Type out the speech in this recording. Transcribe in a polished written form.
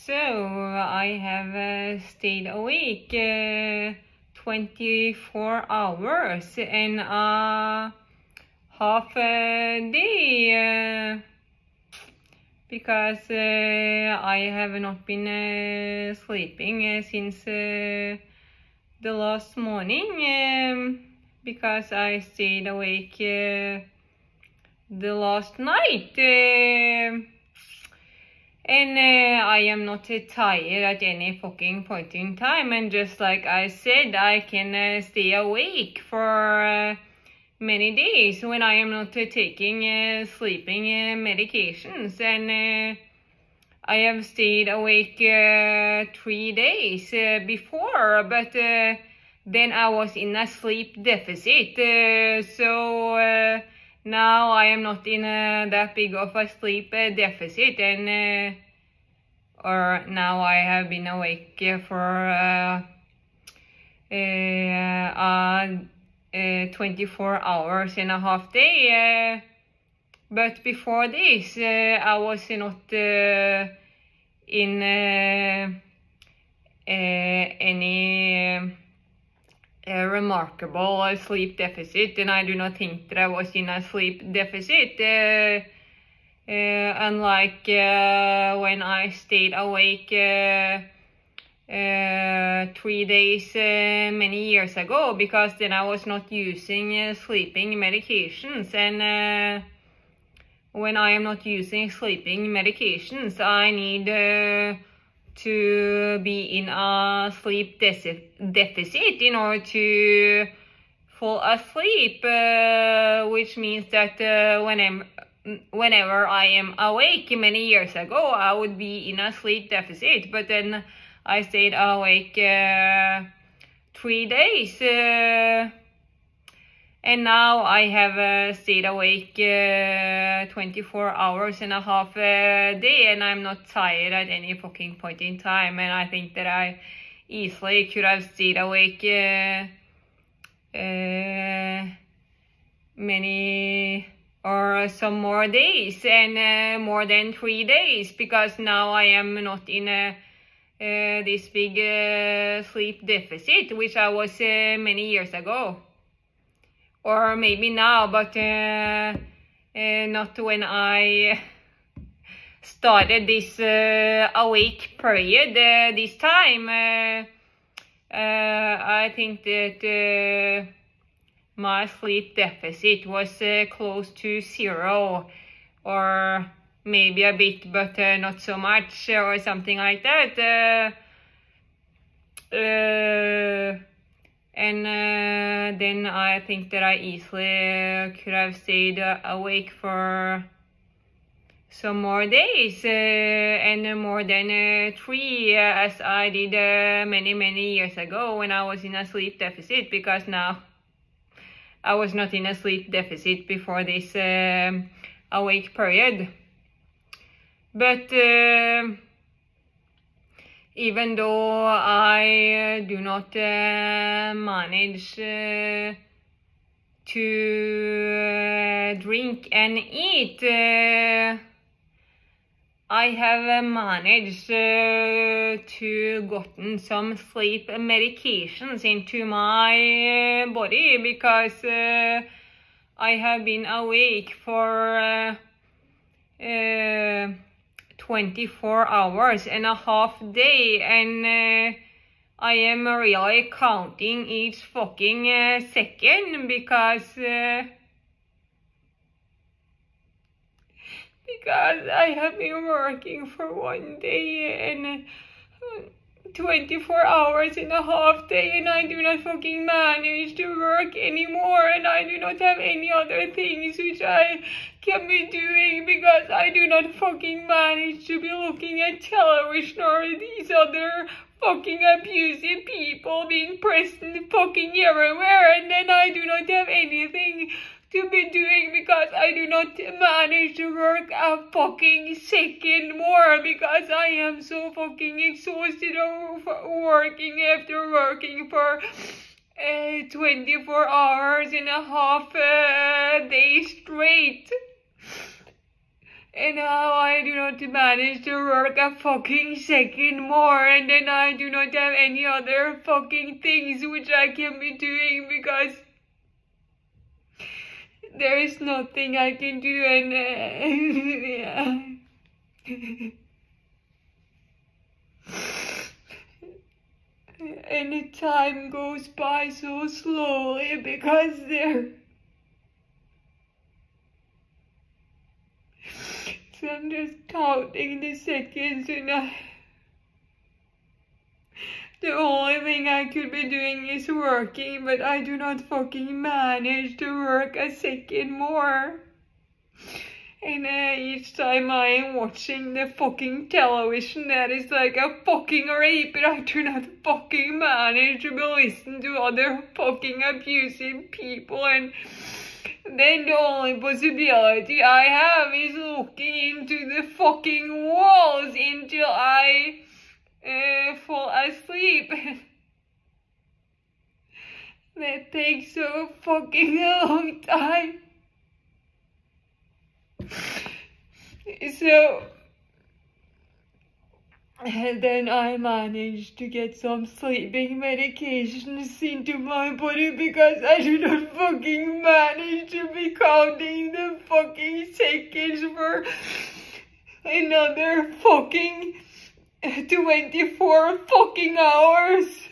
So I have stayed awake 24 hours and half a day because I have not been sleeping since the last morning because I stayed awake the last night. And I am not tired at any fucking point in time, and just like I said, I can stay awake for many days when I am not taking sleeping medications, and I have stayed awake 3 days before, but then I was in a sleep deficit, so now I am not in that big of a sleep deficit, and or now I have been awake for 24 hours and a half day. But before this, I was not in any remarkable sleep deficit, and I do not think that I was in a sleep deficit, unlike when I stayed awake 3 days many years ago, because then I was not using sleeping medications, and when I am not using sleeping medications, I need to be in a sleep deficit in order to fall asleep, which means that whenever I am awake many years ago, I would be in a sleep deficit, but then I stayed awake 3 days, and now I have stayed awake 24 hours and a half a day, and I'm not tired at any fucking point in time, and I think that I easily could have stayed awake many or some more days, and more than 3 days, because now I am not in this big sleep deficit, which I was many years ago. Or maybe now, but not when I started this awake period this time. I think that my sleep deficit was close to 0, or maybe a bit, but not so much, or something like that. And then I think that I easily could have stayed awake for some more days, and more than 3, as I did many years ago when I was in a sleep deficit, because now I was not in a sleep deficit before this awake period. But even though I do not manage to drink and eat, I have managed to gotten some sleep medications into my body, because I have been awake for 24 hours and a half day, and I am really counting each fucking second, because I have been working for 1 day and 24 hours and a half day, and I do not fucking manage to work anymore, and I do not have any other things which I can be doing, because I do not fucking manage to be looking at television or these other fucking abusive people being present fucking everywhere, and then I do not have anything to be doing, because I do not manage to work a fucking second more, because I am so fucking exhausted of working after working for 24 hours and a half day straight. And now I do not manage to work a fucking second more, and then I do not have any other fucking things which I can be doing because there is nothing I can do, and and the time goes by so slowly because so I'm just counting the seconds, and the only thing I could be doing is working, but I do not fucking manage to work a second more. And each time I am watching the fucking television, that is like a fucking rape, and I do not fucking manage to listen to other fucking abusive people, and then the only possibility I have is looking into the fucking walls until I fall asleep. That takes so fucking a long time. So, and then I managed to get some sleeping medications into my body because I do not fucking manage to be counting the fucking seconds for another fucking 24 fucking hours.